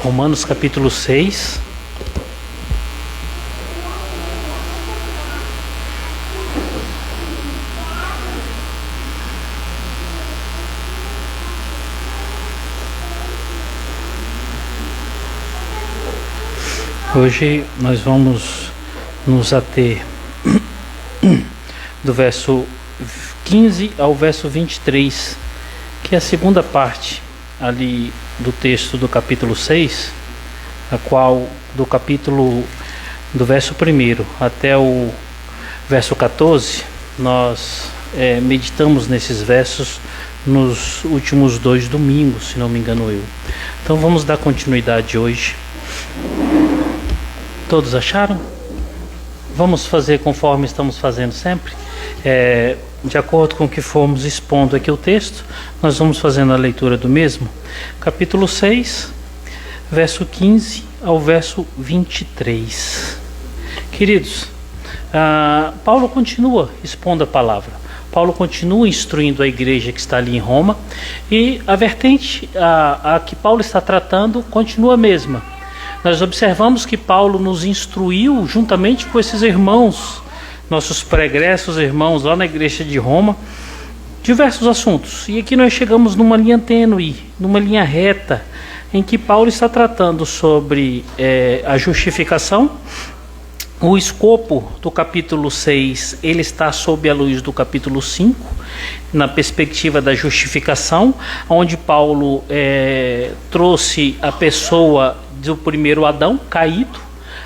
Romanos capítulo 6. Hoje nós vamos nos ater do verso 15 ao verso 23, que é a segunda parte ali do texto do capítulo 6, a qual do verso 1 até o verso 14, nós meditamos nesses versos nos últimos 2 domingos, se não me engano eu. Então vamos dar continuidade hoje. Todos acharam? Vamos fazer conforme estamos fazendo sempre. De acordo com o que formos expondo aqui o texto, nós vamos fazendo a leitura do mesmo. Capítulo 6, verso 15 ao verso 23. Queridos, Paulo continua expondo a palavra. Paulo continua instruindo a igreja que está ali em Roma. E a vertente a que Paulo está tratando continua a mesma. Nós observamos que Paulo nos instruiu juntamente com esses irmãos, nossos pregressos irmãos lá na igreja de Roma, diversos assuntos. E aqui nós chegamos numa linha tênue, numa linha reta, em que Paulo está tratando sobre a justificação. O escopo do capítulo 6, ele está sob a luz do capítulo 5, na perspectiva da justificação, onde Paulo trouxe a pessoa do primeiro Adão caído,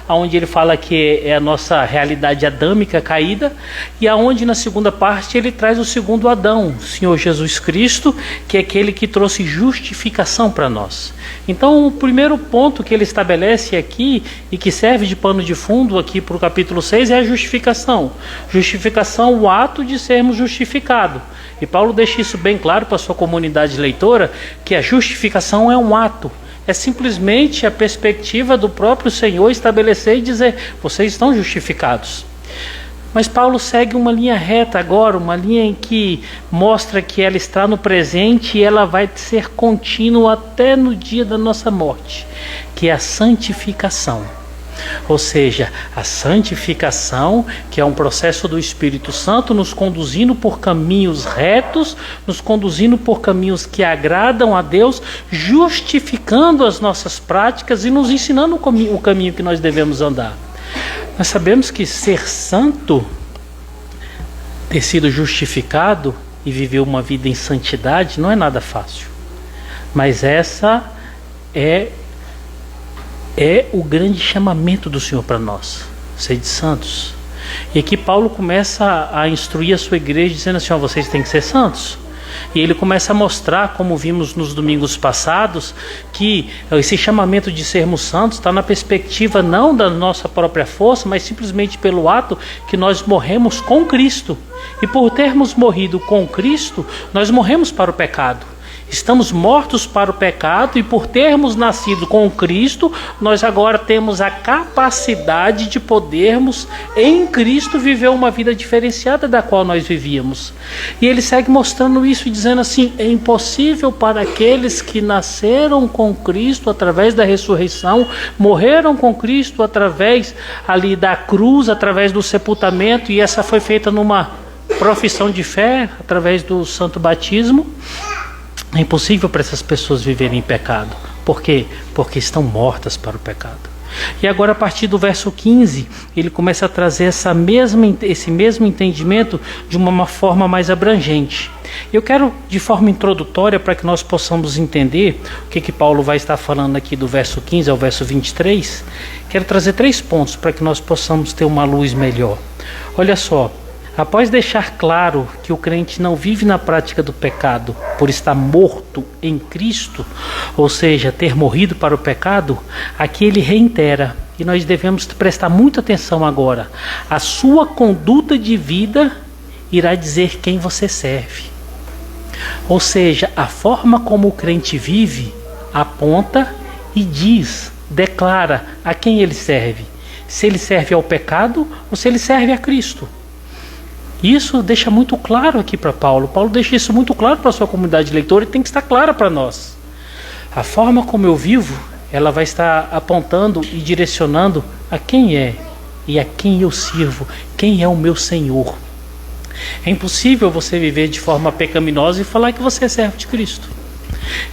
onde ele fala que é a nossa realidade adâmica caída, e aonde na segunda parte ele traz o segundo Adão, o Senhor Jesus Cristo, que é aquele que trouxe justificação para nós. Então o primeiro ponto que ele estabelece aqui, e que serve de pano de fundo aqui para o capítulo 6, é a justificação. Justificação, o ato de sermos justificados. E Paulo deixa isso bem claro para a sua comunidade leitora, que a justificação é um ato. É simplesmente a perspectiva do próprio Senhor estabelecer e dizer: vocês estão justificados. Mas Paulo segue uma linha reta agora, uma linha em que mostra que ela está no presente e ela vai ser contínua até no dia da nossa morte, que é a santificação. Ou seja, a santificação, que é um processo do Espírito Santo nos conduzindo por caminhos retos, nos conduzindo por caminhos que agradam a Deus, justificando as nossas práticas e nos ensinando o caminho que nós devemos andar. Nós sabemos que ser santo, ter sido justificado e viver uma vida em santidade não é nada fácil. Mas essa é o grande chamamento do Senhor para nós, sede santos. E aqui Paulo começa a instruir a sua igreja dizendo assim: vocês têm que ser santos. E ele começa a mostrar, como vimos nos domingos passados, que esse chamamento de sermos santos está na perspectiva não da nossa própria força, mas simplesmente pelo ato que nós morremos com Cristo. E por termos morrido com Cristo, nós morremos para o pecado. Estamos mortos para o pecado, e por termos nascido com Cristo, nós agora temos a capacidade de podermos em Cristo viver uma vida diferenciada da qual nós vivíamos. E ele segue mostrando isso e dizendo assim: é impossível para aqueles que nasceram com Cristo através da ressurreição, morreram com Cristo através ali da cruz, através do sepultamento, e essa foi feita numa profissão de fé através do santo batismo. É impossível para essas pessoas viverem em pecado. Por quê? Porque estão mortas para o pecado. E agora, a partir do verso 15, ele começa a trazer esse mesmo entendimento de uma forma mais abrangente. Eu quero, de forma introdutória, para que nós possamos entender o que Paulo vai estar falando aqui do verso 15 ao verso 23, quero trazer 3 pontos para que nós possamos ter uma luz melhor. Olha só. Após deixar claro que o crente não vive na prática do pecado por estar morto em Cristo, ou seja, ter morrido para o pecado, aqui ele reitera, e nós devemos prestar muita atenção agora: a sua conduta de vida irá dizer quem você serve. Ou seja, a forma como o crente vive aponta e diz, declara a quem ele serve. Se ele serve ao pecado ou se ele serve a Cristo. Isso deixa muito claro aqui para Paulo. Paulo deixa isso muito claro para a sua comunidade leitora e tem que estar claro para nós. A forma como eu vivo ela vai estar apontando e direcionando a quem é e a quem eu sirvo, quem é o meu Senhor. É impossível você viver de forma pecaminosa e falar que você é servo de Cristo.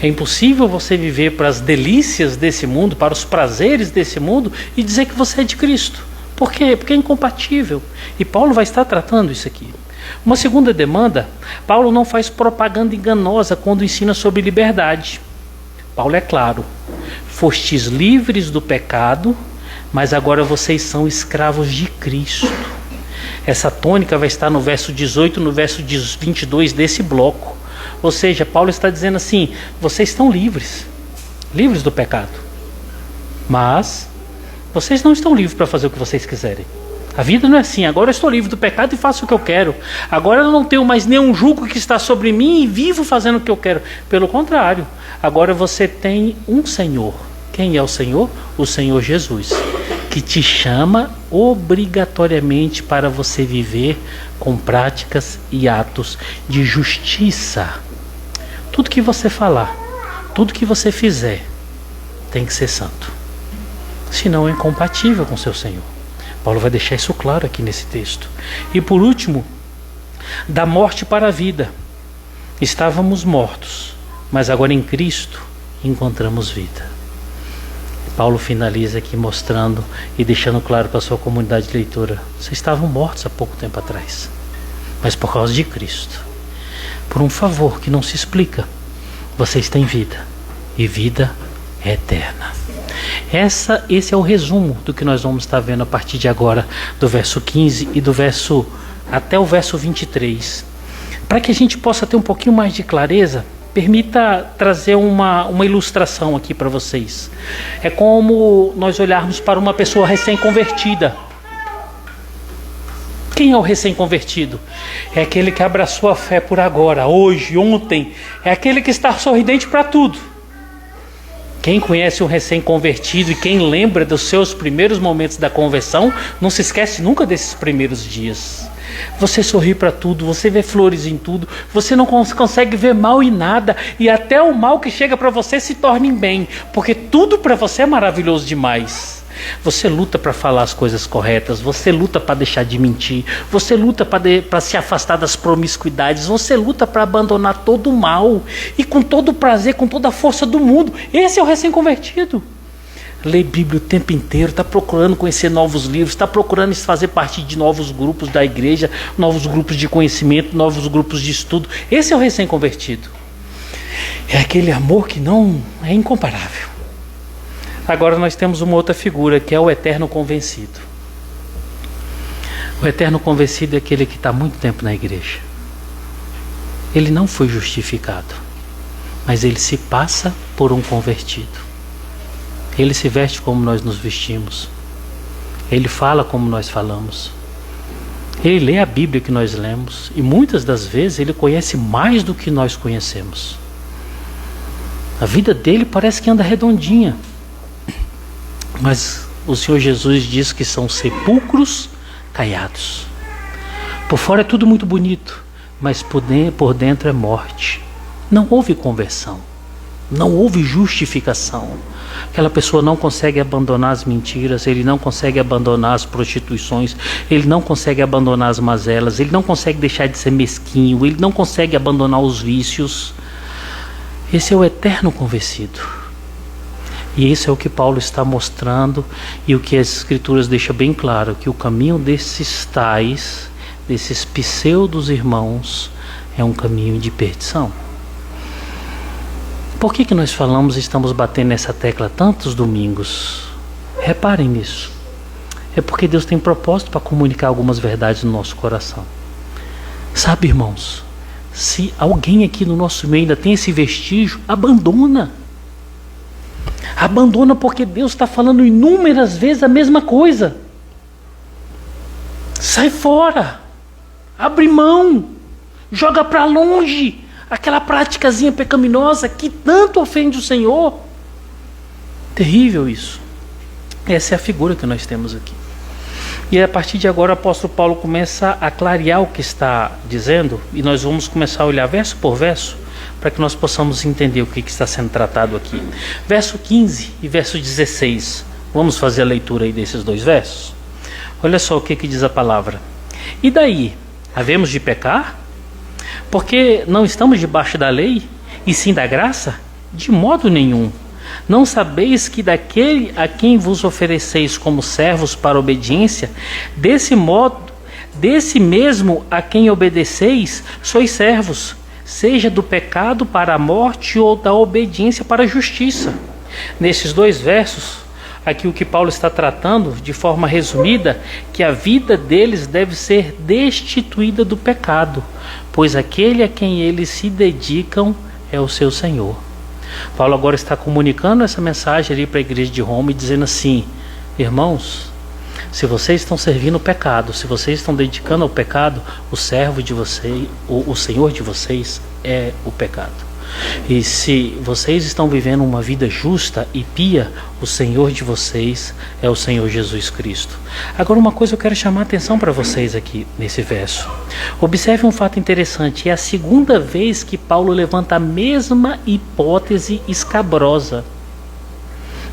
É impossível você viver para as delícias desse mundo, para os prazeres desse mundo e dizer que você é de Cristo. Por quê? Porque é incompatível. E Paulo vai estar tratando isso aqui. Uma segunda demanda, Paulo não faz propaganda enganosa quando ensina sobre liberdade. Paulo é claro: fostes livres do pecado, mas agora vocês são escravos de Cristo. Essa tônica vai estar no verso 18, no verso 22 desse bloco. Ou seja, Paulo está dizendo assim: vocês estão livres do pecado, mas vocês não estão livres para fazer o que vocês quiserem. A vida não é assim: agora eu estou livre do pecado e faço o que eu quero. Agora eu não tenho mais nenhum jugo que está sobre mim e vivo fazendo o que eu quero. Pelo contrário, agora você tem um Senhor. Quem é o Senhor? O Senhor Jesus, que te chama obrigatoriamente para você viver com práticas e atos de justiça. Tudo que você falar, tudo que você fizer, tem que ser santo. Senão é incompatível com seu Senhor. Paulo vai deixar isso claro aqui nesse texto. E por último, da morte para a vida. Estávamos mortos, mas agora em Cristo encontramos vida. Paulo finaliza aqui mostrando e deixando claro para a sua comunidade de leitura: vocês estavam mortos há pouco tempo atrás, mas por causa de Cristo, por um favor que não se explica, vocês têm vida, e vida eterna. Esse é o resumo do que nós vamos estar vendo a partir de agora, do verso 15 e até o verso 23. Para que a gente possa ter um pouquinho mais de clareza, permita trazer uma ilustração aqui para vocês. É como nós olharmos para uma pessoa recém-convertida. Quem é o recém-convertido? É aquele que abraçou a fé por agora, hoje, ontem. É aquele que está sorridente para tudo. Quem conhece um recém-convertido e quem lembra dos seus primeiros momentos da conversão, não se esquece nunca desses primeiros dias. Você sorri para tudo, você vê flores em tudo, você não consegue ver mal em nada, e até o mal que chega para você se torna em bem, porque tudo para você é maravilhoso demais. Você luta para falar as coisas corretas, você luta para deixar de mentir, você luta para se afastar das promiscuidades, você luta para abandonar todo o mal, e com todo o prazer, com toda a força do mundo. Esse é o recém-convertido. Lê Bíblia o tempo inteiro, está procurando conhecer novos livros, está procurando fazer parte de novos grupos da igreja, novos grupos de conhecimento, novos grupos de estudo. Esse é o recém-convertido. É aquele amor que não é incomparável. Agora nós temos uma outra figura, que é o eterno convencido. O eterno convencido é aquele que está há muito tempo na igreja. Ele não foi justificado, mas ele se passa por um convertido. Ele se veste como nós nos vestimos. Ele fala como nós falamos. Ele lê a Bíblia que nós lemos. E muitas das vezes ele conhece mais do que nós conhecemos. A vida dele parece que anda redondinha. Mas o Senhor Jesus diz que são sepulcros caiados. Por fora é tudo muito bonito, mas por dentro é morte. Não houve conversão. Não houve justificação. Aquela pessoa não consegue abandonar as mentiras, ele não consegue abandonar as prostituições, ele não consegue abandonar as mazelas, ele não consegue deixar de ser mesquinho, ele não consegue abandonar os vícios. Esse é o eterno convencido. E isso é o que Paulo está mostrando, e o que as Escrituras deixam bem claro, que o caminho desses tais, desses pseudos irmãos, é um caminho de perdição. Por que nós falamos e estamos batendo nessa tecla tantos domingos? Reparem nisso. É porque Deus tem propósito para comunicar algumas verdades no nosso coração. Sabe, irmãos, se alguém aqui no nosso meio ainda tem esse vestígio, abandona. Abandona, porque Deus está falando inúmeras vezes a mesma coisa. Sai fora. Abre mão. Joga para longe aquela praticazinha pecaminosa que tanto ofende o Senhor. Terrível isso. Essa é a figura que nós temos aqui. E a partir de agora o apóstolo Paulo começa a clarear o que está dizendo, e nós vamos começar a olhar verso por verso, para que nós possamos entender o que está sendo tratado aqui. Verso 15 e verso 16. Vamos fazer a leitura aí desses dois versos? Olha só o que diz a palavra. E daí? Havemos de pecar? Porque não estamos debaixo da lei, e sim da graça? De modo nenhum. Não sabeis que daquele a quem vos ofereceis como servos para a obediência, desse mesmo a quem obedeceis, sois servos, seja do pecado para a morte ou da obediência para a justiça. Nesses dois versos, aqui o que Paulo está tratando, de forma resumida, que a vida deles deve ser destituída do pecado, pois aquele a quem eles se dedicam é o seu Senhor. Paulo agora está comunicando essa mensagem ali para a igreja de Roma e dizendo assim: irmãos, se vocês estão servindo o pecado, se vocês estão dedicando ao pecado, o servo de vocês, o Senhor de vocês é o pecado. E se vocês estão vivendo uma vida justa e pia, o Senhor de vocês é o Senhor Jesus Cristo. Agora, uma coisa eu quero chamar a atenção para vocês aqui nesse verso. Observe um fato interessante: é a segunda vez que Paulo levanta a mesma hipótese escabrosa.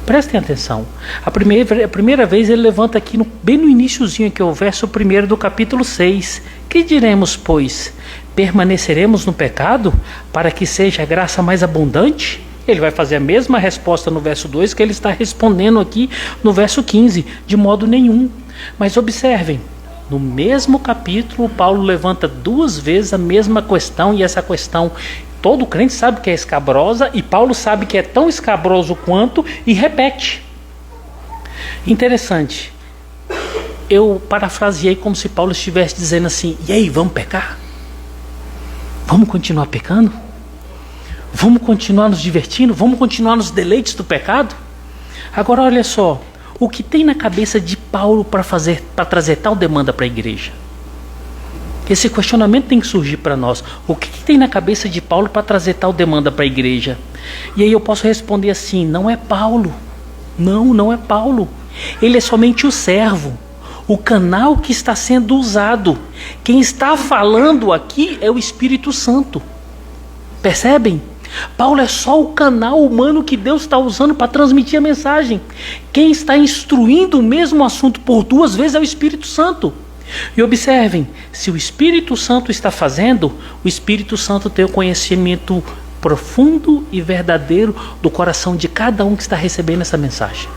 Prestem atenção. A primeira vez ele levanta aqui bem no iniciozinho, que é o verso 1 do capítulo 6. Que diremos, pois? Permaneceremos no pecado para que seja a graça mais abundante? Ele vai fazer a mesma resposta no verso 2 que ele está respondendo aqui no verso 15. De modo nenhum. Mas observem, no mesmo capítulo, Paulo levanta duas vezes a mesma questão, e essa questão todo crente sabe que é escabrosa, e Paulo sabe que é tão escabroso quanto, e repete. Interessante. Eu parafraseei como se Paulo estivesse dizendo assim: e aí, vamos pecar? Vamos continuar pecando? Vamos continuar nos divertindo? Vamos continuar nos deleites do pecado? Agora olha só, o que tem na cabeça de Paulo para trazer tal demanda para a igreja? Esse questionamento tem que surgir para nós. O que tem na cabeça de Paulo para trazer tal demanda para a igreja? E aí eu posso responder assim: não é Paulo. Não é Paulo. Ele é somente o servo, o canal que está sendo usado. Quem está falando aqui é o Espírito Santo. Percebem? Paulo é só o canal humano que Deus está usando para transmitir a mensagem. Quem está instruindo o mesmo assunto por duas vezes é o Espírito Santo. E observem, se o Espírito Santo está fazendo, o Espírito Santo tem o conhecimento profundo e verdadeiro do coração de cada um que está recebendo essa mensagem.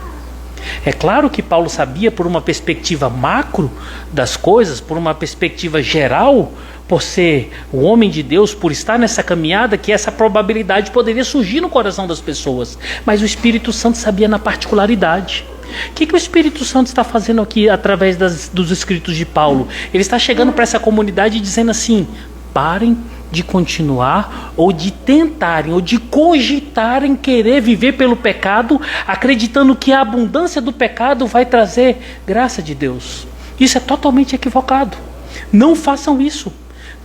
É claro que Paulo sabia, por uma perspectiva macro das coisas, por uma perspectiva geral, por ser o homem de Deus, por estar nessa caminhada, que essa probabilidade poderia surgir no coração das pessoas. Mas o Espírito Santo sabia na particularidade. O que o Espírito Santo está fazendo aqui através dos escritos de Paulo? Ele está chegando para essa comunidade e dizendo assim: parem de continuar, ou de tentarem, ou de cogitarem querer viver pelo pecado, acreditando que a abundância do pecado vai trazer graça de Deus. Isso é totalmente equivocado. Não façam isso.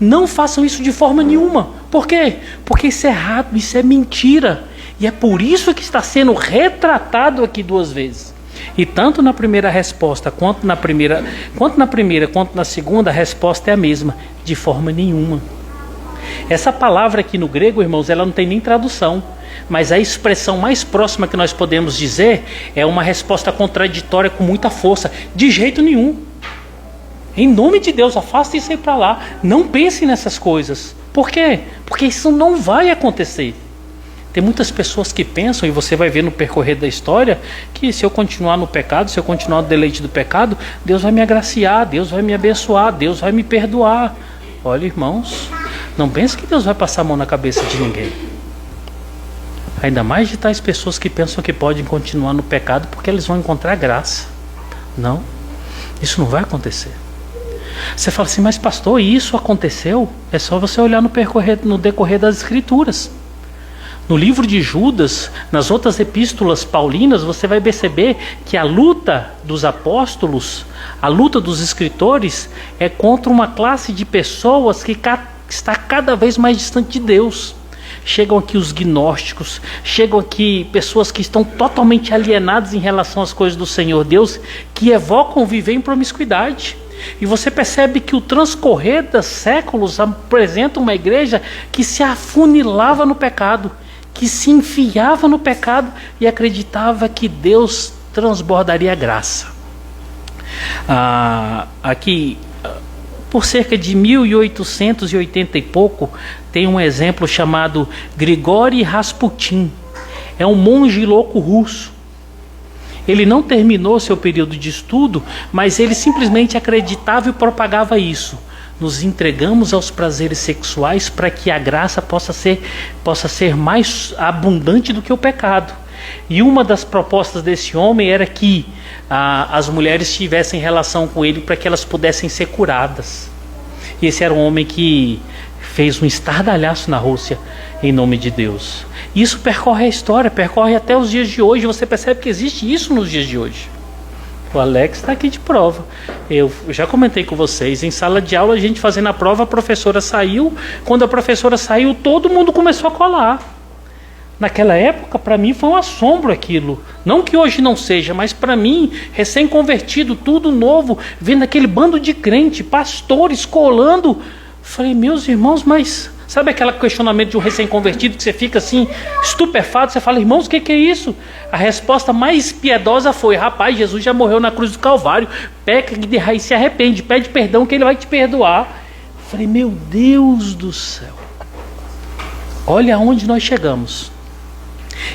Não façam isso de forma nenhuma. Por quê? Porque isso é errado, isso é mentira. E é por isso que está sendo retratado aqui duas vezes. E tanto na primeira resposta, quanto na segunda, a resposta é a mesma: de forma nenhuma. Essa palavra aqui no grego, irmãos, ela não tem nem tradução, mas a expressão mais próxima que nós podemos dizer é uma resposta contraditória com muita força: de jeito nenhum. Em nome de Deus, afaste isso aí para lá. Não pense nessas coisas. Por quê? Porque isso não vai acontecer. Tem muitas pessoas que pensam, e você vai ver no percorrer da história, que se eu continuar no pecado, se eu continuar no deleite do pecado, Deus vai me agraciar, Deus vai me abençoar, Deus vai me perdoar. Olha, irmãos, não pense que Deus vai passar a mão na cabeça de ninguém. Ainda mais de tais pessoas que pensam que podem continuar no pecado porque eles vão encontrar graça. Não, isso não vai acontecer. Você fala assim: mas pastor, isso aconteceu? É só você olhar no decorrer das Escrituras. No livro de Judas, nas outras epístolas paulinas, você vai perceber que a luta dos apóstolos, a luta dos escritores, é contra uma classe de pessoas que está cada vez mais distante de Deus. Chegam aqui os gnósticos, chegam aqui pessoas que estão totalmente alienadas em relação às coisas do Senhor Deus, que evocam viver em promiscuidade. E você percebe que o transcorrer dos séculos apresenta uma igreja que se afunilava no pecado, que se enfiava no pecado e acreditava que Deus transbordaria a graça. Aqui, por cerca de 1880 e pouco, tem um exemplo chamado Grigori Rasputin. É um monge louco russo. Ele não terminou seu período de estudo, mas ele simplesmente acreditava e propagava isso. Nos entregamos aos prazeres sexuais para que a graça possa ser mais abundante do que o pecado. E uma das propostas desse homem era que as mulheres tivessem relação com ele para que elas pudessem ser curadas. E esse era um homem que fez um estardalhaço na Rússia em nome de Deus. Isso percorre a história, percorre até os dias de hoje. Você percebe que existe isso nos dias de hoje. O Alex está aqui de prova. Eu já comentei com vocês, em sala de aula, a gente fazendo a prova, a professora saiu. Quando a professora saiu, todo mundo começou a colar. Naquela época, para mim, foi um assombro aquilo. Não que hoje não seja, mas para mim, recém-convertido, tudo novo, vendo aquele bando de crente, pastores colando. Falei, meus irmãos, mas... Sabe aquele questionamento de um recém-convertido que você fica assim, estupefato, você fala, irmãos, o que é isso? A resposta mais piedosa foi, rapaz, Jesus já morreu na cruz do Calvário, peca e se arrepende, pede perdão que ele vai te perdoar. Falei, meu Deus do céu, olha aonde nós chegamos.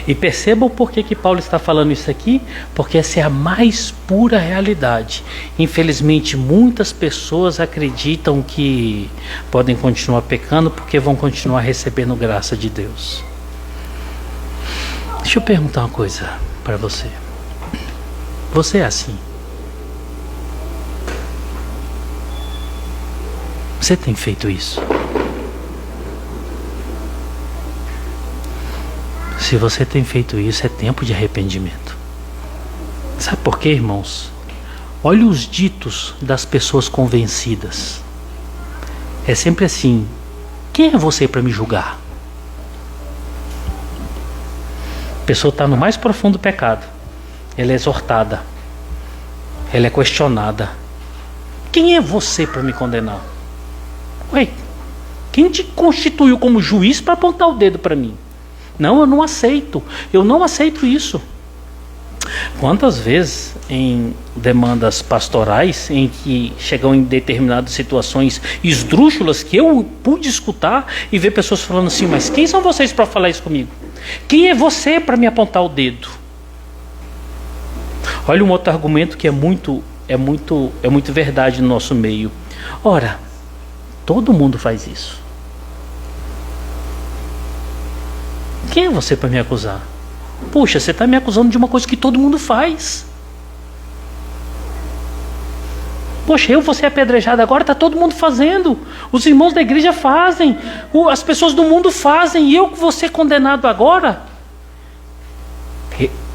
E percebam por que Paulo está falando isso aqui, porque essa é a mais pura realidade. Infelizmente, muitas pessoas acreditam que podem continuar pecando porque vão continuar recebendo graça de Deus. Deixa eu perguntar uma coisa para você. Você é assim? Você tem feito isso? Se você tem feito isso, é tempo de arrependimento. Sabe por quê, irmãos? Olha os ditos das pessoas convencidas. É sempre assim: quem é você para me julgar? A pessoa está no mais profundo pecado. Ela é exortada. Ela é questionada. Quem é você para me condenar? Ué, quem te constituiu como juiz para apontar o dedo para mim? Não, eu não aceito. Eu não aceito isso. Quantas vezes em demandas pastorais em que chegam em determinadas situações esdrúxulas que eu pude escutar e ver pessoas falando assim, mas quem são vocês para falar isso comigo? Quem é você para me apontar o dedo? Olha um outro argumento que é muito verdade no nosso meio. Ora, todo mundo faz isso. Quem é você para me acusar? Puxa, você está me acusando de uma coisa que todo mundo faz. Poxa, eu vou ser apedrejado agora, está todo mundo fazendo. Os irmãos da igreja fazem. As pessoas do mundo fazem. E eu vou ser condenado agora?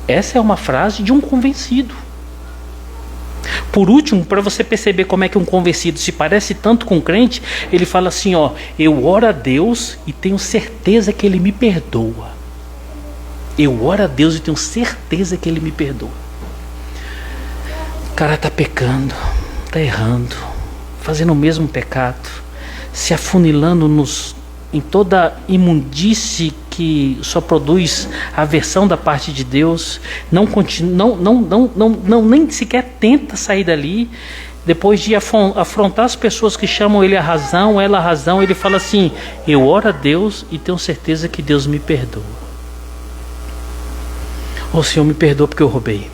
Essa é uma frase de um convencido. Por último, para você perceber como é que um convencido se parece tanto com um crente, ele fala assim, ó, eu oro a Deus e tenho certeza que Ele me perdoa. Eu oro a Deus e tenho certeza que Ele me perdoa. O cara está pecando, está errando, fazendo o mesmo pecado, se afunilando em toda imundície que só produz aversão da parte de Deus, nem sequer tenta sair dali. Depois de afrontar as pessoas que chamam ele a razão, ela a razão, ele fala assim, eu oro a Deus e tenho certeza que Deus me perdoa. O Senhor me perdoa porque eu roubei,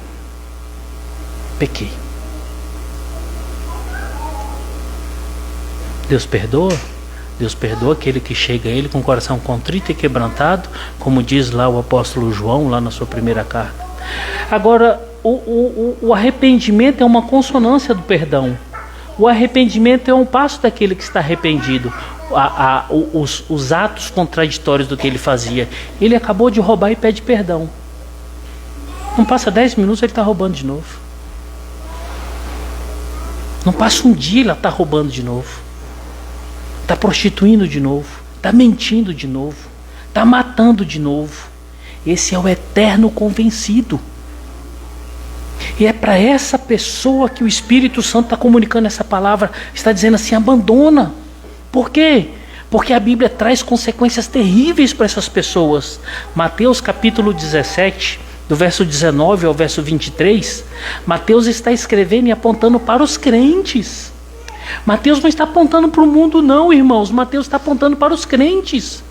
pequei. Deus perdoa? Deus perdoa aquele que chega a Ele com o coração contrito e quebrantado, como diz lá o apóstolo João, lá na sua primeira carta. Agora, o arrependimento é uma consonância do perdão. O arrependimento é um passo daquele que está arrependido. Os atos contraditórios do que ele fazia. Ele acabou de roubar e pede perdão. Não passa 10 minutos, ele está roubando de novo. Não passa um dia, ele está roubando de novo. Está prostituindo de novo, está mentindo de novo, está matando de novo. Esse é o eterno convencido. E é para essa pessoa que o Espírito Santo está comunicando essa palavra, está dizendo assim: abandona. Por quê? Porque a Bíblia traz consequências terríveis para essas pessoas. Mateus capítulo 17, do verso 19 ao verso 23, Mateus está escrevendo e apontando para os crentes. Mateus não está apontando para o mundo não, irmãos. Mateus está apontando para os crentes.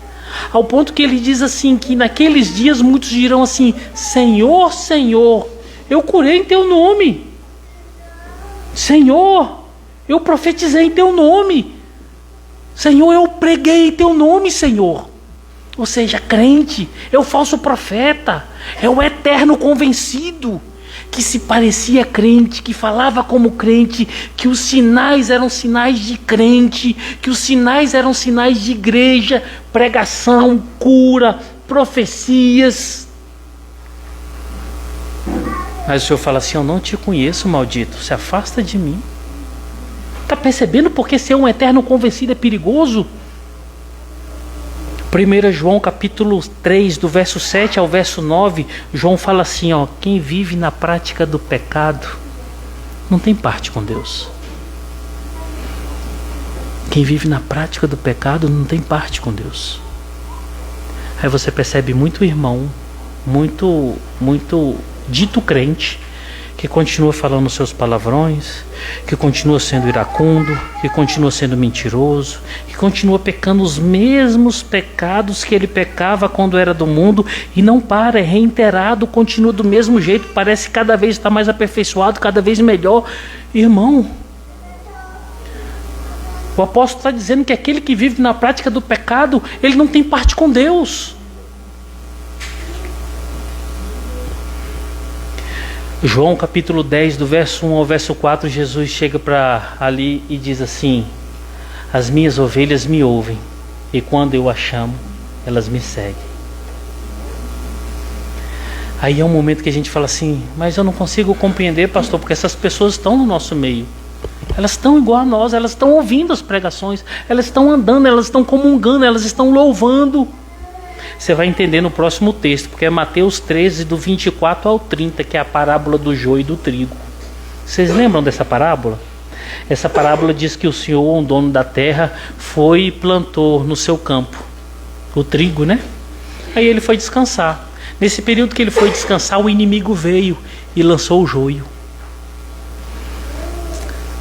Ao ponto que ele diz assim, que naqueles dias muitos dirão assim: Senhor, Senhor, eu curei em teu nome. Senhor, eu profetizei em teu nome. Senhor, eu preguei em teu nome, Senhor. Ou seja, crente é o falso profeta, é o eterno convencido, que se parecia crente, que falava como crente, que os sinais eram sinais de crente, que os sinais eram sinais de igreja, pregação, cura, profecias. Mas o Senhor fala assim: eu não te conheço, maldito, se afasta de mim. Está percebendo porque ser um eterno convencido é perigoso? 1 João capítulo 3, do verso 7 ao verso 9, João fala assim, ó: quem vive na prática do pecado não tem parte com Deus. Quem vive na prática do pecado não tem parte com Deus. Aí você percebe muito irmão, muito dito crente, que continua falando seus palavrões, que continua sendo iracundo, que continua sendo mentiroso, que continua pecando os mesmos pecados que ele pecava quando era do mundo, e não para, é reiterado, continua do mesmo jeito, parece cada vez estar mais aperfeiçoado, cada vez melhor. Irmão, o apóstolo está dizendo que aquele que vive na prática do pecado, ele não tem parte com Deus. João capítulo 10, do verso 1 ao verso 4, Jesus chega para ali e diz assim: as minhas ovelhas me ouvem, e quando eu as chamo, elas me seguem. Aí é um momento que a gente fala assim: mas eu não consigo compreender, pastor, porque essas pessoas estão no nosso meio. Elas estão igual a nós, elas estão ouvindo as pregações, elas estão andando, elas estão comungando, elas estão louvando. Você vai entender no próximo texto, porque é Mateus 13, do 24 ao 30, que é a parábola do joio e do trigo. Vocês lembram dessa parábola? Essa parábola diz que o Senhor, um dono da terra, foi e plantou no seu campo o trigo, né? Aí ele foi descansar. Nesse período que ele foi descansar, o inimigo veio e lançou o joio.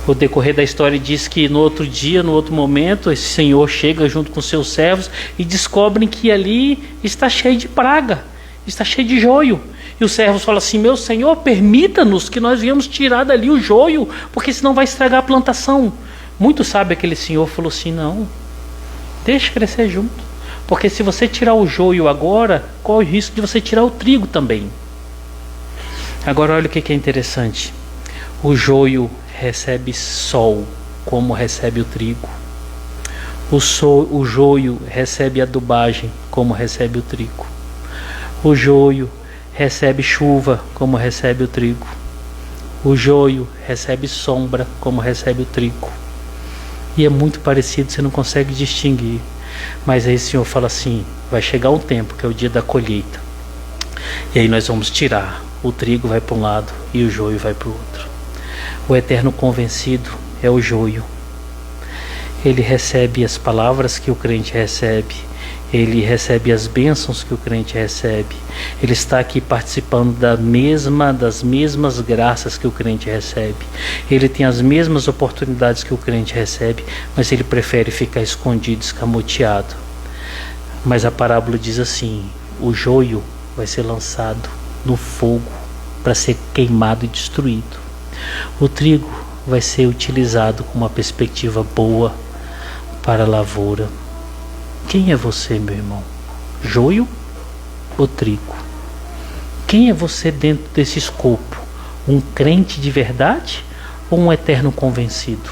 O decorrer da história diz que no outro dia, no outro momento, esse senhor chega junto com seus servos e descobrem que ali está cheio de praga, está cheio de joio. E os servos falam assim: meu senhor, permita-nos que nós viemos tirar dali o joio, porque senão vai estragar a plantação. Muito sábio aquele senhor falou assim: não, deixa crescer junto, porque se você tirar o joio agora, corre o risco de você tirar o trigo também. Agora olha o que é interessante: o joio recebe sol como recebe o trigo. O joio recebe adubagem como recebe o trigo. O joio recebe chuva como recebe o trigo. O joio recebe sombra como recebe o trigo. E é muito parecido, você não consegue distinguir. Mas aí o Senhor fala assim: vai chegar um tempo que é o dia da colheita, e aí nós vamos tirar. O trigo vai para um lado e o joio vai para o outro. O eterno convencido é o joio. Ele recebe as palavras que o crente recebe. Ele recebe as bênçãos que o crente recebe. Ele está aqui participando das mesmas graças que o crente recebe. Ele tem as mesmas oportunidades que o crente recebe, mas ele prefere ficar escondido, escamoteado. Mas a parábola diz assim: o joio vai ser lançado no fogo para ser queimado e destruído. O trigo vai ser utilizado com uma perspectiva boa para a lavoura. Quem é você, meu irmão? Joio ou trigo? Quem é você dentro desse escopo? Um crente de verdade ou um eterno convencido?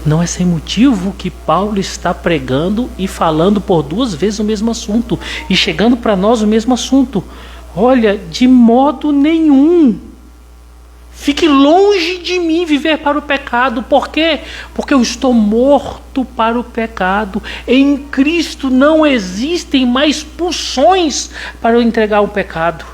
Não é sem motivo que Paulo está pregando e falando por 2 vezes o mesmo assunto, e chegando para nós o mesmo assunto. Olha, de modo nenhum fique longe de mim viver para o pecado. Por quê? Porque eu estou morto para o pecado. Em Cristo não existem mais pulsões para eu entregar o pecado.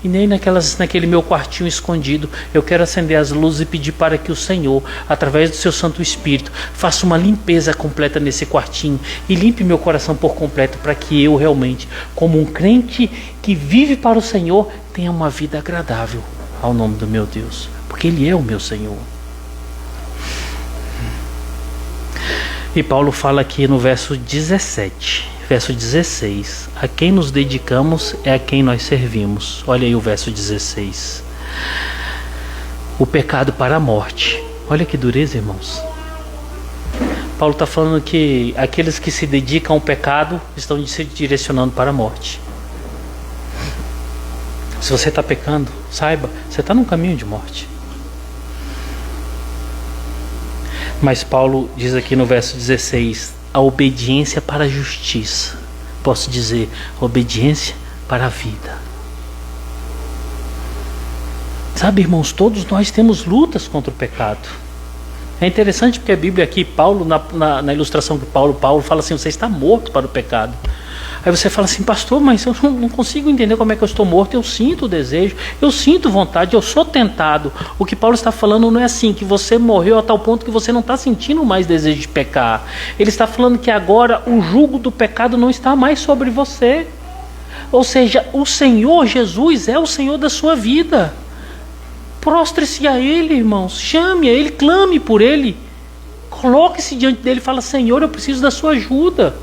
e nem naquele meu quartinho escondido. Eu quero acender as luzes e pedir para que o Senhor, através do seu Santo Espírito, faça uma limpeza completa nesse quartinho e limpe meu coração por completo, para que eu realmente, como um crente que vive para o Senhor, tenha uma vida agradável ao nome do meu Deus, porque Ele é o meu Senhor. E Paulo fala aqui no verso 17, verso 16: a quem nos dedicamos é a quem nós servimos. Olha aí o verso 16. O pecado para a morte. Olha que dureza, irmãos. Paulo está falando que aqueles que se dedicam ao pecado estão se direcionando para a morte. Se você está pecando, saiba, você está num caminho de morte. Mas Paulo diz aqui no verso 16: a obediência para a justiça. Posso dizer, obediência para a vida. Sabe, irmãos, todos nós temos lutas contra o pecado. É interessante porque a Bíblia aqui, Paulo, na ilustração que Paulo fala assim: você está morto para o pecado. Aí você fala assim: pastor, mas eu não consigo entender como é que eu estou morto. Eu sinto o desejo, eu sinto vontade, eu sou tentado. O que Paulo está falando não é assim, que você morreu a tal ponto que você não está sentindo mais desejo de pecar. Ele está falando que agora o jugo do pecado não está mais sobre você. Ou seja, o Senhor Jesus é o Senhor da sua vida. Prostre-se a Ele, irmãos, chame a Ele, clame por Ele. Coloque-se diante dele e fala: Senhor, eu preciso da sua ajuda.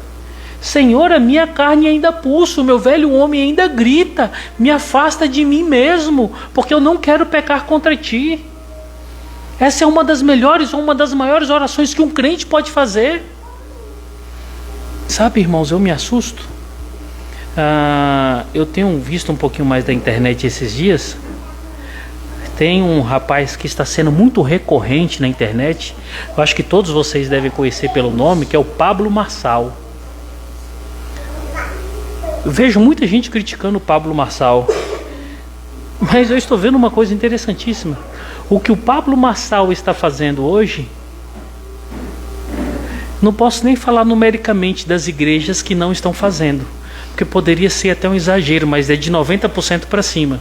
Senhor, a minha carne ainda pulsa, o meu velho homem ainda grita, me afasta de mim mesmo, porque eu não quero pecar contra ti. Essa é uma das melhores ou uma das maiores orações que um crente pode fazer. Sabe, irmãos, eu me assusto. Eu tenho visto um pouquinho mais da internet esses dias. Tem um rapaz que está sendo muito recorrente na internet. Eu acho que todos vocês devem conhecer pelo nome, que é o Pablo Marçal. Eu vejo muita gente criticando o Pablo Marçal, mas eu estou vendo uma coisa interessantíssima. O que o Pablo Marçal está fazendo hoje, não posso nem falar numericamente das igrejas que não estão fazendo, porque poderia ser até um exagero, mas é de 90% para cima.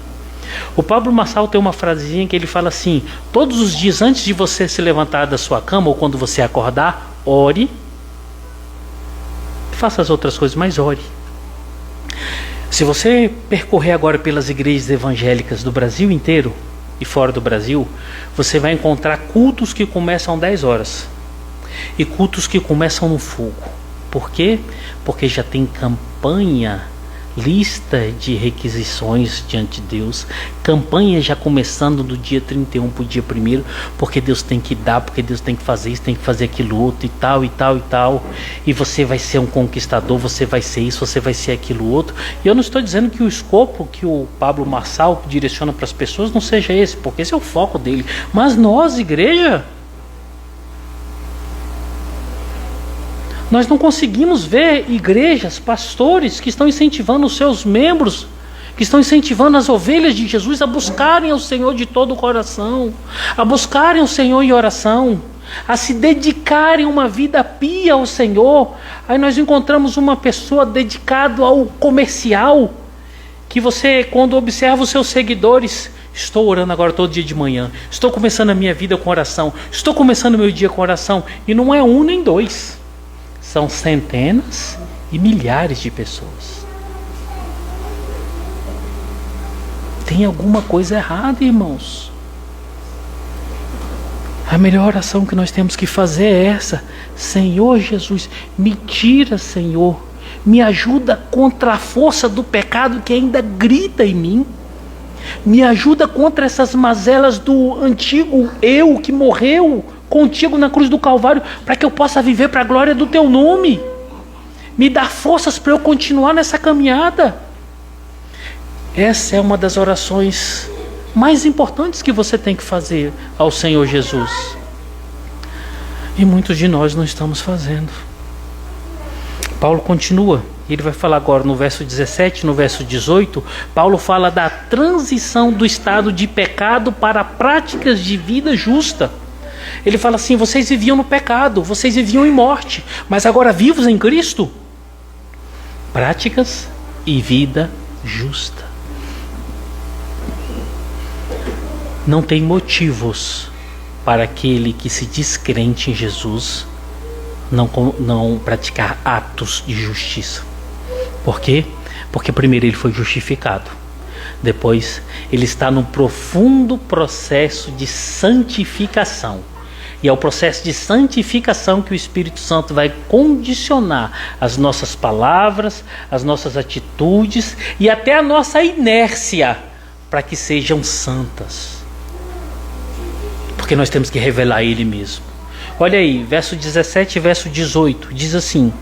O Pablo Marçal tem uma frasezinha que ele fala assim: todos os dias antes de você se levantar da sua cama ou quando você acordar, ore. Faça as outras coisas, mas ore. Se você percorrer agora pelas igrejas evangélicas do Brasil inteiro e fora do Brasil, você vai encontrar cultos que começam às 10 horas e cultos que começam no fogo. Por quê? Porque já tem campanha, lista de requisições diante de Deus, campanha já começando do dia 31 para o dia 1º, porque Deus tem que dar, porque Deus tem que fazer isso, tem que fazer aquilo outro, e tal, e tal, e tal, e você vai ser um conquistador, você vai ser isso, você vai ser aquilo outro. E eu não estou dizendo que o escopo que o Pablo Marçal direciona para as pessoas não seja esse, porque esse é o foco dele, mas nós, igreja, nós não conseguimos ver igrejas, pastores que estão incentivando os seus membros, que estão incentivando as ovelhas de Jesus a buscarem ao Senhor de todo o coração, a buscarem o Senhor em oração, a se dedicarem uma vida pia ao Senhor. Aí nós encontramos uma pessoa dedicada ao comercial, que você, quando observa os seus seguidores: estou orando agora todo dia de manhã, estou começando a minha vida com oração, estou começando o meu dia com oração, e não é um nem dois. São centenas e milhares de pessoas. Tem alguma coisa errada, irmãos. A melhor oração que nós temos que fazer é essa: Senhor Jesus, me tira, Senhor, me ajuda contra a força do pecado que ainda grita em mim. Me ajuda contra essas mazelas do antigo eu que morreu contigo na cruz do Calvário, para que eu possa viver para a glória do teu nome. Me dá forças para eu continuar nessa caminhada. Essa é uma das orações mais importantes que você tem que fazer ao Senhor Jesus. E muitos de nós não estamos fazendo. Paulo continua. Ele vai falar agora no verso 17, no verso 18, Paulo fala da transição do estado de pecado para práticas de vida justa. Ele fala assim: vocês viviam no pecado, vocês viviam em morte, mas agora vivos em Cristo, práticas e vida justa. Não tem motivos para aquele que se diz crente em Jesus não praticar atos de justiça. Por quê? Porque primeiro ele foi justificado. Depois ele está num profundo processo de santificação. E é o processo de santificação que o Espírito Santo vai condicionar as nossas palavras, as nossas atitudes e até a nossa inércia para que sejam santas. Porque nós temos que revelar Ele mesmo. Olha aí, verso 17 e verso 18, diz assim: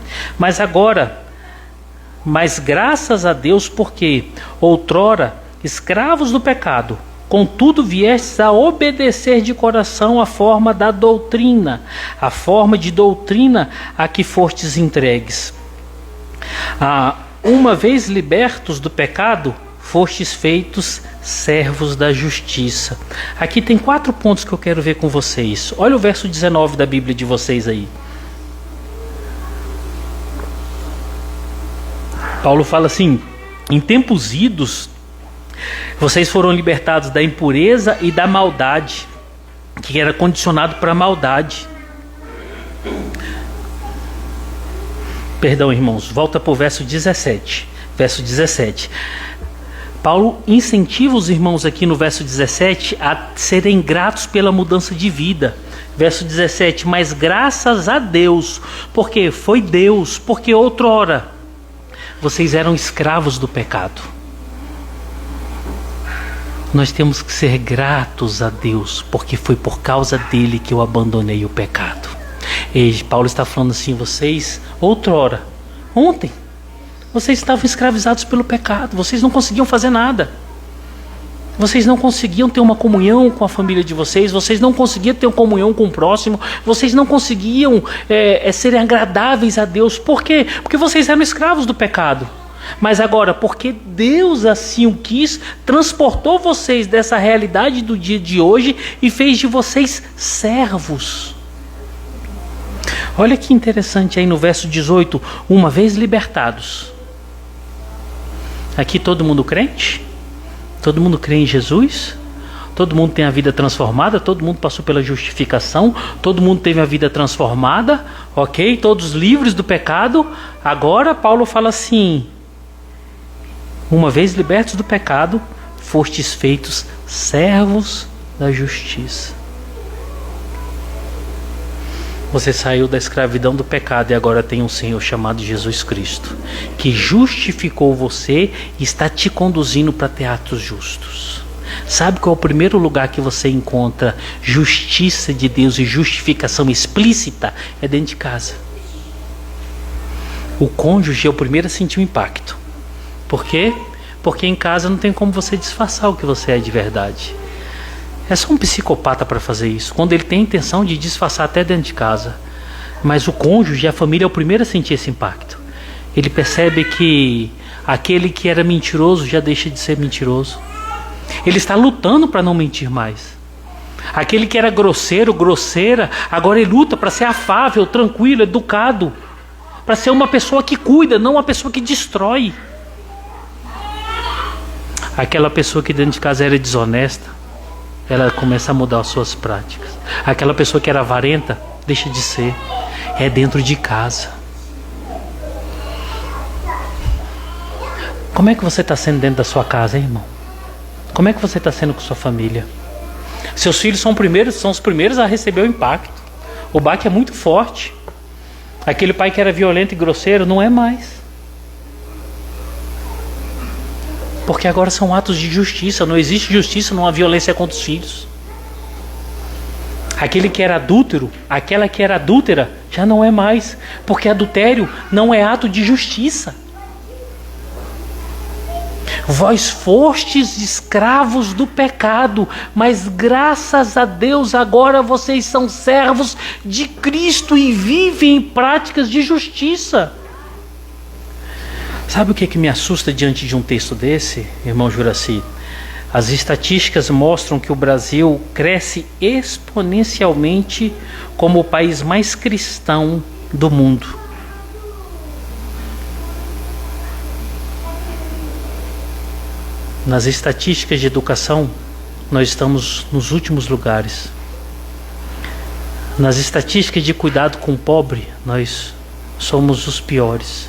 Mas graças a Deus, porque outrora escravos do pecado, contudo viestes a obedecer de coração a forma da doutrina, a forma de doutrina a que fostes entregues. Uma vez libertos do pecado, fostes feitos servos da justiça. Aqui tem 4 pontos que eu quero ver com vocês. Olha o verso 19 da Bíblia de vocês aí. Paulo fala assim: em tempos idos, vocês foram libertados da impureza e da maldade, que era condicionado para a maldade. Perdão, irmãos, volta para o verso 17. Verso 17. Paulo incentiva os irmãos aqui no verso 17 a serem gratos pela mudança de vida. Verso 17, mas graças a Deus, porque foi Deus, porque outrora vocês eram escravos do pecado. Nós temos que ser gratos a Deus, porque foi por causa dele que eu abandonei o pecado. E Paulo está falando assim: vocês, outrora, ontem, vocês estavam escravizados pelo pecado, vocês não conseguiam fazer nada. Vocês não conseguiam ter uma comunhão com a família de vocês, vocês não conseguiam ter uma comunhão com o próximo, vocês não conseguiam serem agradáveis a Deus. Por quê? Porque vocês eram escravos do pecado. Mas agora, porque Deus assim o quis, transportou vocês dessa realidade do dia de hoje e fez de vocês servos. Olha que interessante aí no verso 18, uma vez libertados. Aqui todo mundo crente? Todo mundo crê em Jesus? Todo mundo tem a vida transformada? Todo mundo passou pela justificação? Todo mundo teve a vida transformada? Ok? Todos livres do pecado? Agora Paulo fala assim: uma vez libertos do pecado, fostes feitos servos da justiça. Você saiu da escravidão do pecado e agora tem um Senhor chamado Jesus Cristo, que justificou você e está te conduzindo para ter atos justos. Sabe qual é o primeiro lugar que você encontra justiça de Deus e justificação explícita? É dentro de casa. O cônjuge é o primeiro a sentir o impacto. Por quê? Porque em casa não tem como você disfarçar o que você é de verdade. É só um psicopata para fazer isso, quando ele tem a intenção de disfarçar até dentro de casa. Mas o cônjuge, a família, é o primeiro a sentir esse impacto. Ele percebe que aquele que era mentiroso já deixa de ser mentiroso. Ele está lutando para não mentir mais. Aquele que era grosseiro, grosseira, agora ele luta para ser afável, tranquilo, educado, para ser uma pessoa que cuida, não uma pessoa que destrói. Aquela pessoa que dentro de casa era desonesta, ela começa a mudar as suas práticas. Aquela pessoa que era avarenta, deixa de ser. É dentro de casa. Como é que você está sendo dentro da sua casa, hein, irmão? Como é que você está sendo com sua família? Seus filhos são os primeiros a receber o impacto. O baque é muito forte. Aquele pai que era violento e grosseiro não é mais. Porque agora são atos de justiça. Não existe justiça, não há violência contra os filhos. Aquele que era adúltero, aquela que era adúltera, já não é mais. Porque adultério não é ato de justiça. Vós fostes escravos do pecado, mas graças a Deus agora vocês são servos de Cristo e vivem em práticas de justiça. Sabe o que me assusta diante de um texto desse, irmão Juraci? As estatísticas mostram que o Brasil cresce exponencialmente como o país mais cristão do mundo. Nas estatísticas de educação, nós estamos nos últimos lugares. Nas estatísticas de cuidado com o pobre, nós somos os piores.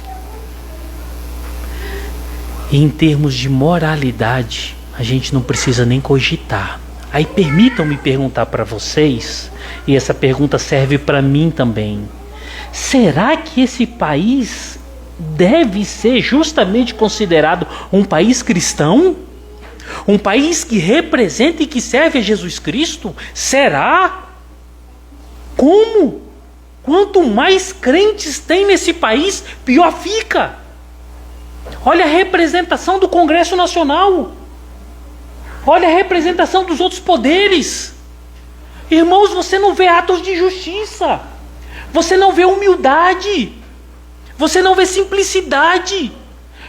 E em termos de moralidade, a gente não precisa nem cogitar. Aí permitam-me perguntar para vocês, e essa pergunta serve para mim também. Será que esse país deve ser justamente considerado um país cristão? Um país que representa e que serve a Jesus Cristo? Será? Como? Quanto mais crentes tem nesse país, pior fica. Olha a representação do Congresso Nacional. Olha a representação dos outros poderes. Irmãos, você não vê atos de justiça. Você não vê humildade. Você não vê simplicidade.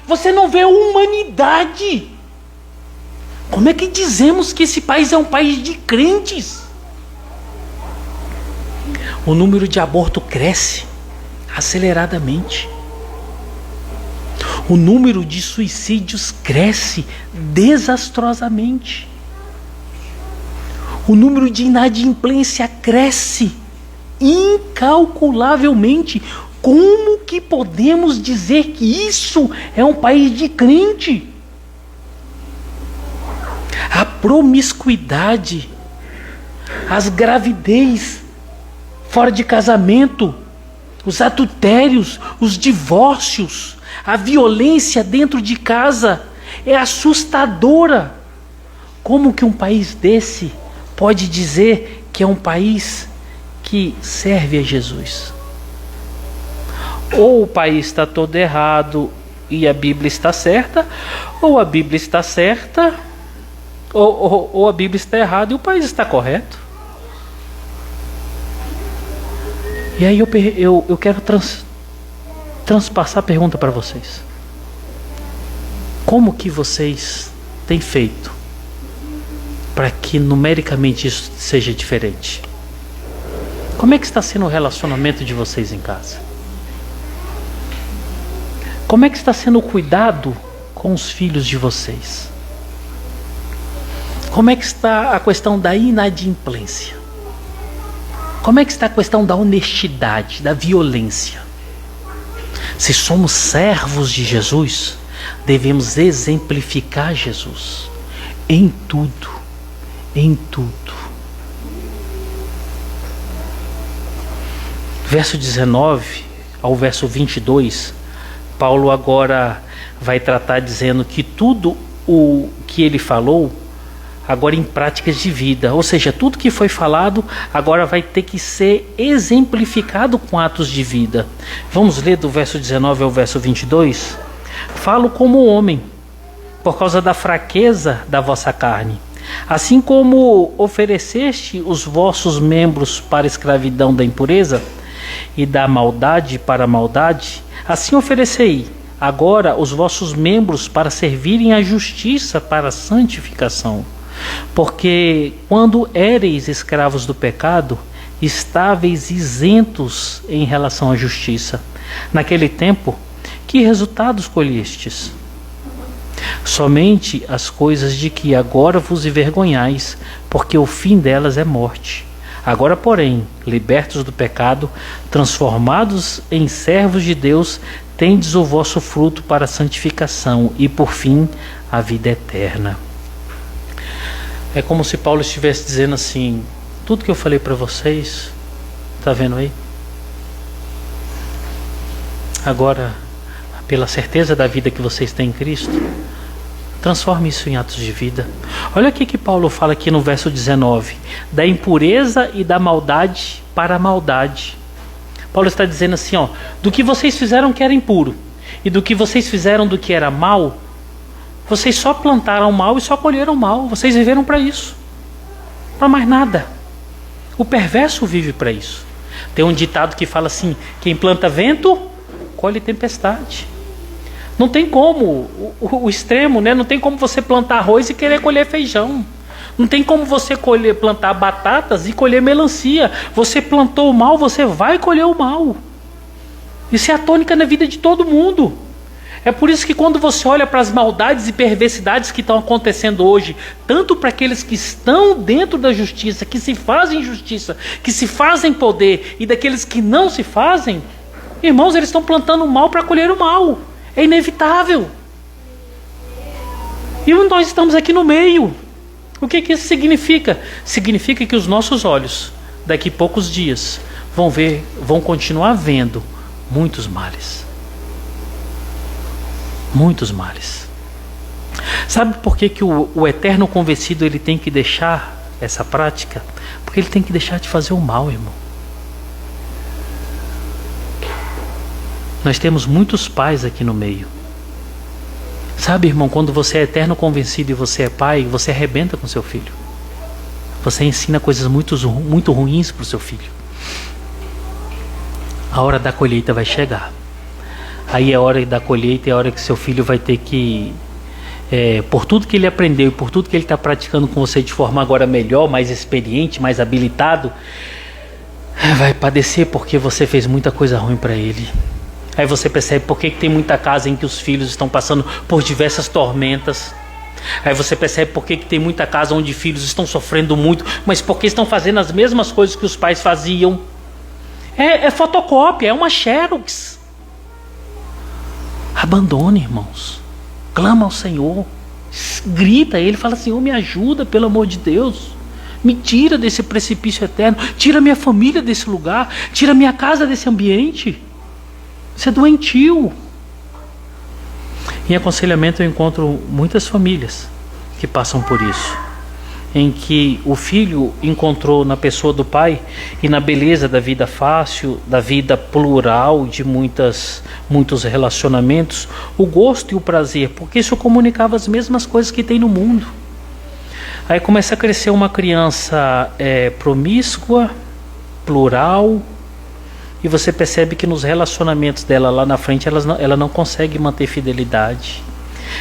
Você não vê humanidade. Como é que dizemos que esse país é um país de crentes? O número de aborto cresce aceleradamente. O número de suicídios cresce desastrosamente. O número de inadimplência cresce incalculavelmente. Como que podemos dizer que isso é um país de crente? A promiscuidade, as gravidez fora de casamento, os adultérios, os divórcios, a violência dentro de casa é assustadora. Como que um país desse pode dizer que é um país que serve a Jesus? Ou o país está todo errado e a Bíblia está certa, ou a Bíblia está certa, ou a Bíblia está errada e o país está correto. E aí eu quero transpassar a pergunta para vocês. Como que vocês têm feito para que numericamente isso seja diferente? Como é que está sendo o relacionamento de vocês em casa? Como é que está sendo o cuidado com os filhos de vocês? Como é que está a questão da inadimplência? Como é que está a questão da honestidade, da violência? Se somos servos de Jesus, devemos exemplificar Jesus em tudo, em tudo. Verso 19 ao verso 22, Paulo agora vai tratar dizendo que tudo o que ele falou agora em práticas de vida, ou seja, tudo que foi falado agora vai ter que ser exemplificado com atos de vida. Vamos ler do verso 19 ao verso 22? Falo como homem, por causa da fraqueza da vossa carne. Assim como ofereceste os vossos membros para a escravidão da impureza e da maldade para a maldade, assim oferecei agora os vossos membros para servirem à justiça para a santificação. Porque quando éreis escravos do pecado, estáveis isentos em relação à justiça. Naquele tempo, que resultados colhestes? Somente as coisas de que agora vos envergonhais, porque o fim delas é morte. Agora, porém, libertos do pecado, transformados em servos de Deus, tendes o vosso fruto para a santificação e, por fim, a vida eterna. É como se Paulo estivesse dizendo assim: tudo que eu falei para vocês, está vendo aí? Agora, pela certeza da vida que vocês têm em Cristo, transforme isso em atos de vida. Olha o que Paulo fala aqui no verso 19: da impureza e da maldade para a maldade. Paulo está dizendo assim, ó, do que vocês fizeram que era impuro e do que vocês fizeram do que era mal, vocês só plantaram mal e só colheram mal. Vocês viveram para isso, para mais nada. O perverso vive para isso. Tem um ditado que fala assim: quem planta vento, colhe tempestade. Não tem como, o extremo, né? Não tem como você plantar arroz e querer colher feijão. Não tem como você plantar batatas e colher melancia. Você plantou o mal, você vai colher o mal. Isso é a tônica na vida de todo mundo. É por isso que quando você olha para as maldades e perversidades que estão acontecendo hoje, tanto para aqueles que estão dentro da justiça, que se fazem justiça, que se fazem poder, e daqueles que não se fazem, irmãos, eles estão plantando o mal para colher o mal. É inevitável. E nós estamos aqui no meio. O que isso significa? Significa que os nossos olhos, daqui a poucos dias, vão continuar vendo muitos males. Muitos males. Sabe por que o eterno convencido ele tem que deixar essa prática? Porque ele tem que deixar de fazer o mal, irmão. Nós temos muitos pais aqui no meio. Sabe, irmão, quando você é eterno convencido e você é pai, você arrebenta com seu filho. Você ensina coisas muito ruins para o seu filho. A hora da colheita vai chegar. Aí é a hora da colheita, é a hora que seu filho vai ter que, por tudo que ele aprendeu e por tudo que ele está praticando com você de forma agora melhor, mais experiente, mais habilitado, vai padecer porque você fez muita coisa ruim para ele. Aí você percebe por que tem muita casa em que os filhos estão passando por diversas tormentas. Aí você percebe por que tem muita casa onde filhos estão sofrendo muito, mas porque estão fazendo as mesmas coisas que os pais faziam. É fotocópia, é uma xerox. Abandone, irmãos. Clama ao Senhor. Grita a Ele, fala: Senhor, me ajuda, pelo amor de Deus. Me tira desse precipício eterno. Tira minha família desse lugar. Tira minha casa desse ambiente. Isso é doentio. Em aconselhamento eu encontro muitas famílias que passam por isso, em que o filho encontrou na pessoa do pai e na beleza da vida fácil, da vida plural, de muitos relacionamentos, o gosto e o prazer, porque isso comunicava as mesmas coisas que tem no mundo. Aí começa a crescer uma criança promíscua, plural, e você percebe que nos relacionamentos dela lá na frente ela não consegue manter fidelidade,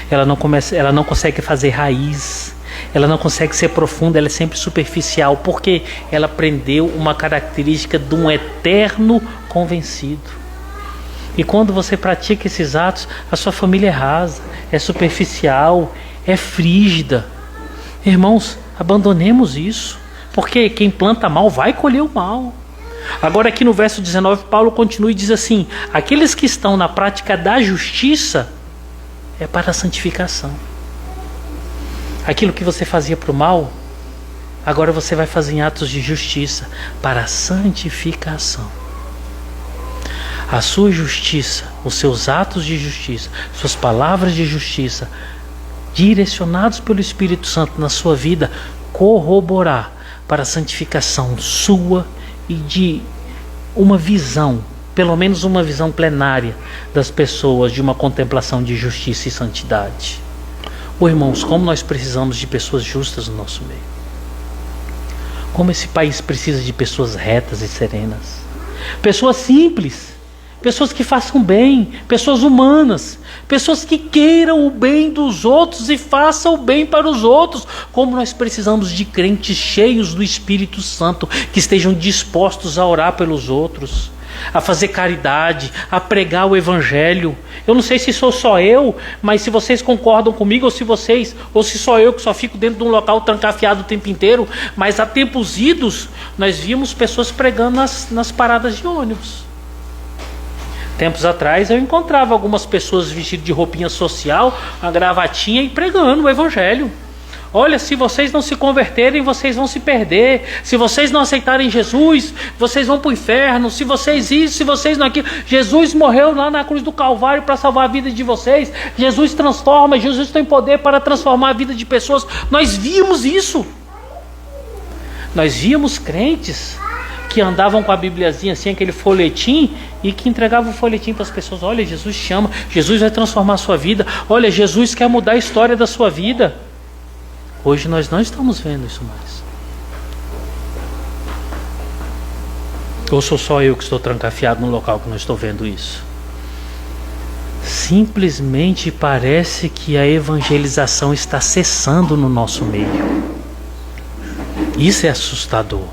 ela não consegue fazer raiz, ela não consegue ser profunda, ela é sempre superficial, porque ela aprendeu uma característica de um eterno convencido. E quando você pratica esses atos, a sua família é rasa, é superficial, é frígida. Irmãos, abandonemos isso, porque quem planta mal vai colher o mal. Agora aqui no verso 19, Paulo continua e diz assim: aqueles que estão na prática da justiça é para a santificação. Aquilo que você fazia para o mal, agora você vai fazer em atos de justiça para a santificação. A sua justiça, os seus atos de justiça, suas palavras de justiça, direcionados pelo Espírito Santo na sua vida, corroborar para a santificação sua e de uma visão, pelo menos uma visão plenária das pessoas, de uma contemplação de justiça e santidade. Irmãos, como nós precisamos de pessoas justas no nosso meio. Como esse país precisa de pessoas retas e serenas. Pessoas simples, pessoas que façam bem, pessoas humanas, pessoas que queiram o bem dos outros e façam o bem para os outros. Como nós precisamos de crentes cheios do Espírito Santo, que estejam dispostos a orar pelos outros, a fazer caridade, a pregar o Evangelho. Eu não sei se sou só eu, mas se vocês concordam comigo, ou se sou eu que só fico dentro de um local trancafiado o tempo inteiro, mas há tempos idos, nós vimos pessoas pregando nas paradas de ônibus. Tempos atrás eu encontrava algumas pessoas vestidas de roupinha social, uma gravatinha, e pregando o Evangelho. Olha, se vocês não se converterem, vocês vão se perder. Se vocês não aceitarem Jesus, vocês vão para o inferno. Se vocês isso, se vocês não aquilo. Jesus morreu lá na cruz do Calvário para salvar a vida de vocês. Jesus transforma, Jesus tem poder para transformar a vida de pessoas. Nós víamos isso. Nós víamos crentes que andavam com a bibliazinha assim, aquele folhetim, e que entregavam o folhetim para as pessoas. Olha, Jesus chama, Jesus vai transformar a sua vida. Olha, Jesus quer mudar a história da sua vida. Hoje nós não estamos vendo isso mais. Ou sou só eu que estou trancafiado no local que não estou vendo isso? Simplesmente parece que a evangelização está cessando no nosso meio. Isso é assustador.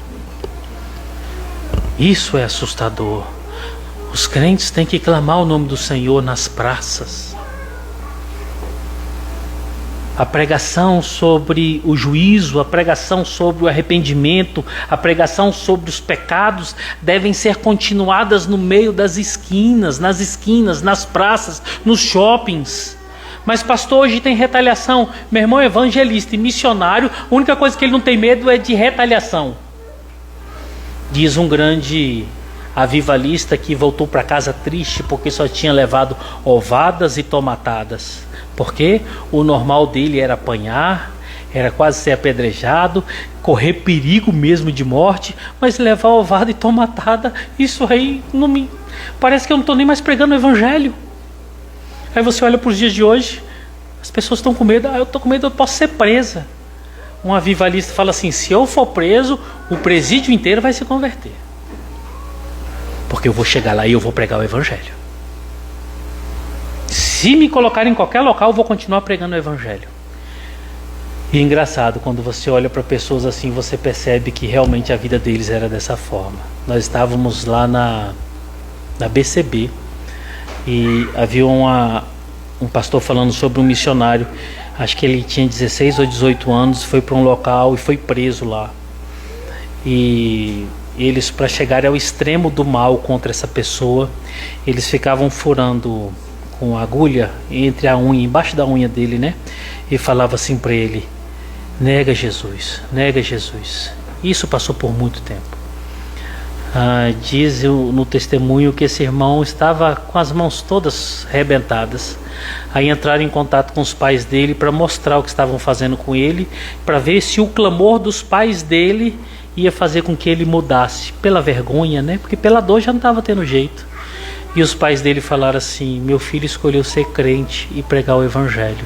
Isso é assustador. Os crentes têm que clamar o nome do Senhor nas praças. A pregação sobre o juízo, a pregação sobre o arrependimento, a pregação sobre os pecados devem ser continuadas no meio das esquinas, nas praças, nos shoppings. Mas pastor, hoje tem retaliação. Meu irmão é evangelista e missionário, a única coisa que ele não tem medo é de retaliação. Diz um grande avivalista que voltou para casa triste porque só tinha levado ovadas e tomatadas. Porque o normal dele era apanhar, era quase ser apedrejado, correr perigo mesmo de morte, mas levar ovada e tomatada, isso aí não me... Parece que eu não estou nem mais pregando o evangelho. Aí você olha para os dias de hoje, as pessoas estão com medo, eu estou com medo, eu posso ser presa. Um avivalista fala assim, se eu for preso, o presídio inteiro vai se converter. Porque eu vou chegar lá e eu vou pregar o evangelho. Se me colocarem em qualquer local, eu vou continuar pregando o evangelho. E é engraçado, quando você olha para pessoas assim, você percebe que realmente a vida deles era dessa forma. Nós estávamos lá na BCB e havia um pastor falando sobre um missionário. Acho que ele tinha 16 ou 18 anos, foi para um local e foi preso lá. E eles, para chegarem ao extremo do mal contra essa pessoa, eles ficavam furando com agulha entre a unha, embaixo da unha dele, né? E falava assim para ele, nega Jesus, nega Jesus. Isso passou por muito tempo. Diz no testemunho que esse irmão estava com as mãos todas arrebentadas. Aí entraram em contato com os pais dele para mostrar o que estavam fazendo com ele, para ver se o clamor dos pais dele ia fazer com que ele mudasse, pela vergonha, né? Porque pela dor já não estava tendo jeito. E os pais dele falaram assim, meu filho escolheu ser crente e pregar o evangelho.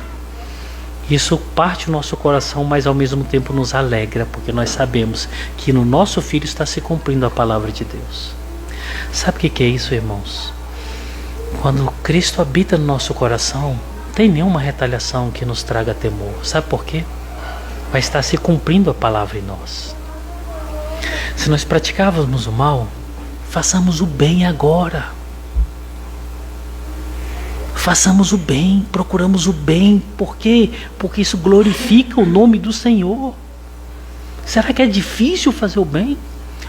Isso parte do nosso coração, mas ao mesmo tempo nos alegra, porque nós sabemos que no nosso filho está se cumprindo a palavra de Deus. Sabe o que é isso, irmãos? Quando Cristo habita no nosso coração, não tem nenhuma retaliação que nos traga temor. Sabe por quê? Vai estar se cumprindo a palavra em nós. Se nós praticávamos o mal, façamos o bem agora. Façamos o bem, procuramos o bem. Por quê? Porque isso glorifica o nome do Senhor. Será que é difícil fazer o bem?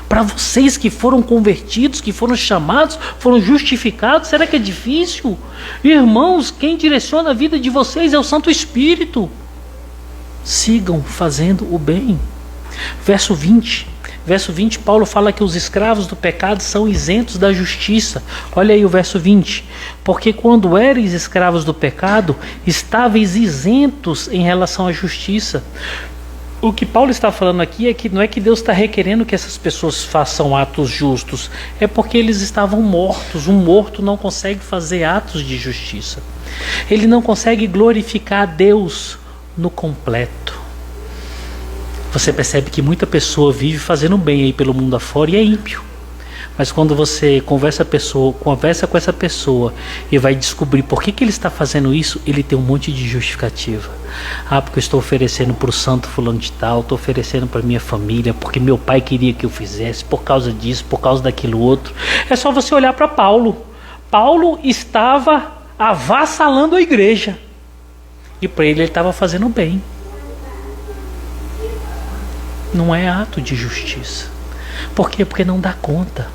Para vocês que foram convertidos, que foram chamados, foram justificados, será que é difícil? Irmãos, quem direciona a vida de vocês é o Santo Espírito. Sigam fazendo o bem. Verso 20, Paulo fala que os escravos do pecado são isentos da justiça. Olha aí o verso 20. Porque quando eres escravos do pecado, estáveis isentos em relação à justiça. O que Paulo está falando aqui é que não é que Deus está requerendo que essas pessoas façam atos justos. É porque eles estavam mortos. Um morto não consegue fazer atos de justiça. Ele não consegue glorificar a Deus no completo. Você percebe que muita pessoa vive fazendo bem aí pelo mundo afora e é ímpio. Mas quando você conversa com essa pessoa e vai descobrir por que ele está fazendo isso, ele tem um monte de justificativa. Porque eu estou oferecendo para o santo fulano de tal, estou oferecendo para minha família, porque meu pai queria que eu fizesse, por causa disso, por causa daquilo outro. É só você olhar para Paulo. Paulo estava avassalando a igreja. E para ele estava fazendo bem. Não é ato de justiça. Por quê? Porque não dá conta.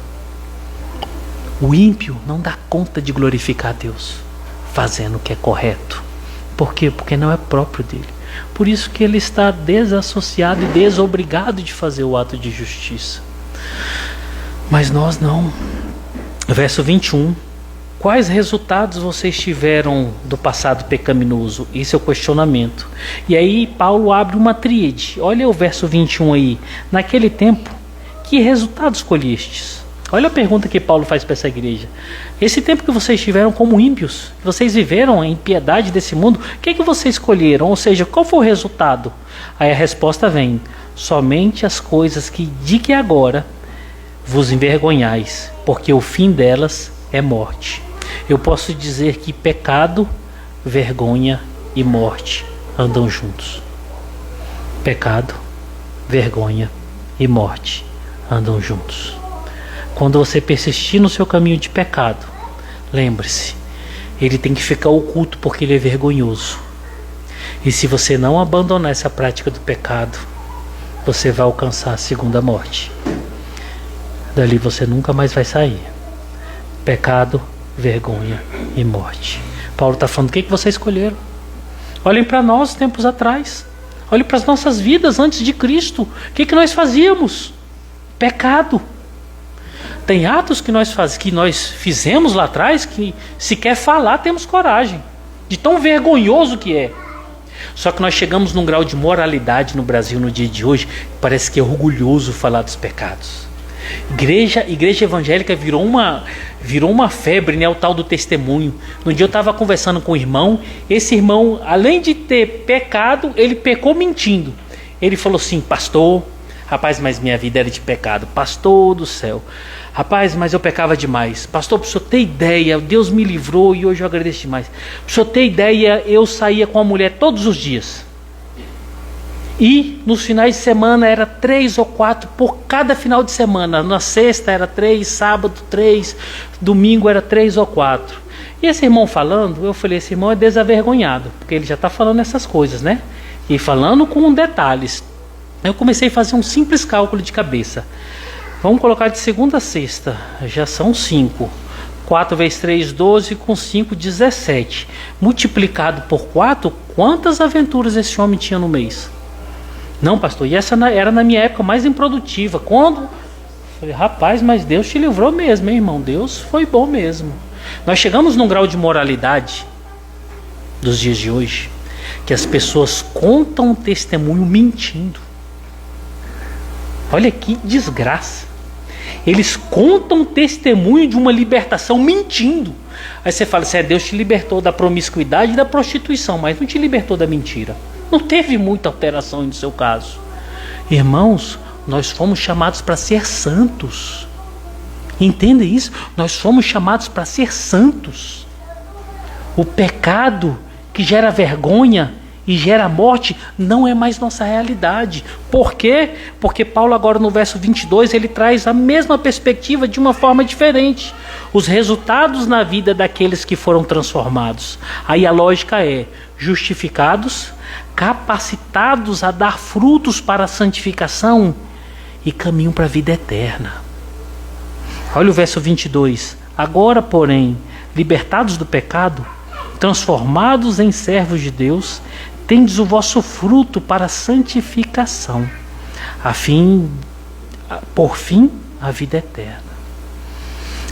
O ímpio não dá conta de glorificar a Deus fazendo o que é correto. Por quê? Porque não é próprio dele. Por isso que ele está desassociado e desobrigado de fazer o ato de justiça. Mas nós não. Verso 21. Quais resultados vocês tiveram do passado pecaminoso? Esse é o questionamento. E aí Paulo abre uma tríade. Olha o verso 21 aí. Naquele tempo, que resultados colhestes? Olha a pergunta que Paulo faz para essa igreja. Esse tempo que vocês tiveram como ímpios, que vocês viveram em piedade desse mundo, o que vocês escolheram? Ou seja, qual foi o resultado? Aí a resposta vem: somente as coisas de que agora vos envergonhais, porque o fim delas é morte. Eu posso dizer que pecado, vergonha e morte andam juntos. Pecado, vergonha e morte andam juntos. Quando você persistir no seu caminho de pecado, lembre-se, ele tem que ficar oculto porque ele é vergonhoso. E se você não abandonar essa prática do pecado, você vai alcançar a segunda morte. Dali você nunca mais vai sair. Pecado, vergonha e morte. Paulo está falando, o que vocês escolheram? Olhem para nós tempos atrás. Olhem para as nossas vidas antes de Cristo. O que nós fazíamos? Pecado. Tem atos que nós fizemos lá atrás que sequer falar temos coragem. De tão vergonhoso que é. Só que nós chegamos num grau de moralidade no Brasil no dia de hoje, parece que é orgulhoso falar dos pecados. Igreja evangélica virou uma febre, né? O tal do testemunho. Um dia eu estava conversando com um irmão. Esse irmão, além de ter pecado, ele pecou mentindo. Ele falou assim: pastor, rapaz, mas minha vida era de pecado. Pastor do céu, rapaz, mas eu pecava demais. Pastor, para o senhor ter ideia, Deus me livrou e hoje eu agradeço demais. Para o senhor ter ideia, eu saía com a mulher todos os dias. E nos finais de semana era 3 ou 4 por cada final de semana. Na sexta era 3, sábado 3, domingo era 3 ou 4. E esse irmão falando, eu falei, esse irmão é desavergonhado, porque ele já está falando essas coisas, né? E falando com detalhes. Eu comecei a fazer um simples cálculo de cabeça. Vamos colocar de segunda a sexta, já são 5. 4 vezes 3, 12, com 5, 17. Multiplicado por 4, quantas aventuras esse homem tinha no mês? Não, pastor, e essa era na minha época mais improdutiva. Quando? Falei, rapaz, mas Deus te livrou mesmo, hein, irmão? Deus foi bom mesmo. Nós chegamos num grau de moralidade dos dias de hoje, que as pessoas contam um testemunho mentindo. Olha que desgraça. Eles contam testemunho de uma libertação mentindo. Aí você fala assim, Deus te libertou da promiscuidade e da prostituição, mas não te libertou da mentira. Não teve muita alteração no seu caso. Irmãos, nós fomos chamados para ser santos. Entenda isso? Nós fomos chamados para ser santos. O pecado que gera vergonha e gera morte não é mais nossa realidade. Por quê? Porque Paulo agora no verso 22 ele traz a mesma perspectiva de uma forma diferente. Os resultados na vida daqueles que foram transformados. Aí a lógica é justificados, capacitados a dar frutos para a santificação e caminho para a vida eterna. Olha o verso 22. Agora, porém, libertados do pecado, transformados em servos de Deus, tendes o vosso fruto para a santificação, por fim, a vida eterna.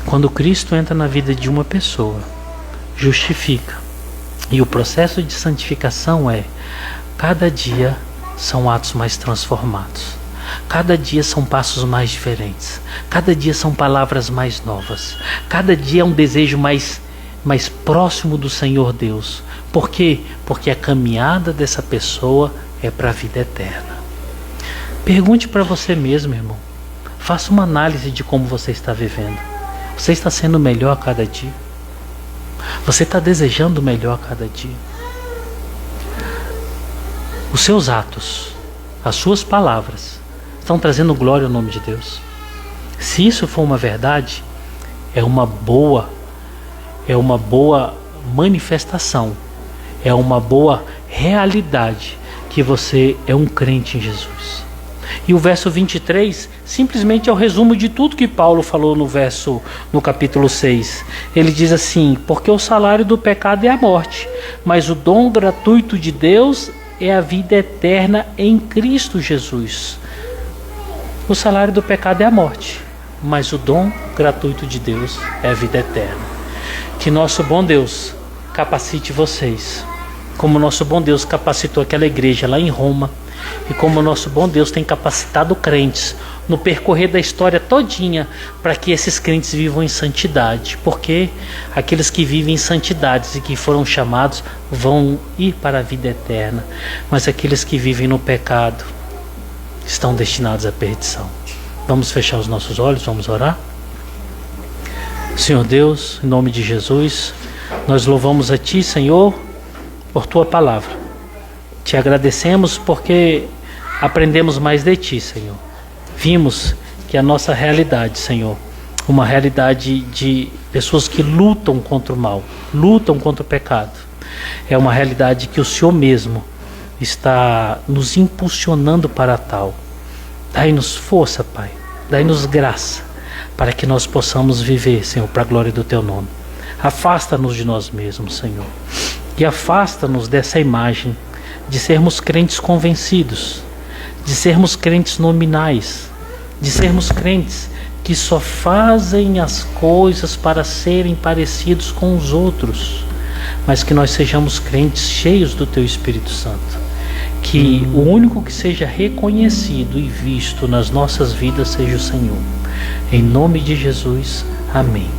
Quando Cristo entra na vida de uma pessoa, justifica. E o processo de santificação é, cada dia são atos mais transformados. Cada dia são passos mais diferentes. Cada dia são palavras mais novas. Cada dia é um desejo mais próximo do Senhor Deus. Por quê? Porque a caminhada dessa pessoa é para a vida eterna. Pergunte para você mesmo, irmão. Faça uma análise de como você está vivendo. Você está sendo melhor a cada dia? Você está desejando melhor a cada dia? Os seus atos, as suas palavras, estão trazendo glória ao nome de Deus? Se isso for uma verdade, é uma boa manifestação, é uma boa realidade que você é um crente em Jesus. E o verso 23 simplesmente é o resumo de tudo que Paulo falou no capítulo 6. Ele diz assim: porque o salário do pecado é a morte, mas o dom gratuito de Deus é a vida eterna em Cristo Jesus. O salário do pecado é a morte, mas o dom gratuito de Deus é a vida eterna. Que nosso bom Deus capacite vocês, como nosso bom Deus capacitou aquela igreja lá em Roma, e como o nosso bom Deus tem capacitado crentes no percorrer da história todinha para que esses crentes vivam em santidade, porque aqueles que vivem em santidades e que foram chamados vão ir para a vida eterna, mas aqueles que vivem no pecado estão destinados à perdição. Vamos fechar os nossos olhos, vamos orar? Senhor Deus, em nome de Jesus, nós louvamos a Ti, Senhor, por Tua palavra. Te agradecemos porque aprendemos mais de Ti, Senhor. Vimos que a nossa realidade, Senhor, uma realidade de pessoas que lutam contra o mal, lutam contra o pecado, é uma realidade que o Senhor mesmo está nos impulsionando para tal. Dai-nos força, Pai, dai-nos graça, para que nós possamos viver, Senhor, para a glória do Teu nome. Afasta-nos de nós mesmos, Senhor, e afasta-nos dessa imagem de sermos crentes convencidos, de sermos crentes nominais, de sermos crentes que só fazem as coisas para serem parecidos com os outros, mas que nós sejamos crentes cheios do Teu Espírito Santo, que o único que seja reconhecido e visto nas nossas vidas seja o Senhor. Em nome de Jesus, amém.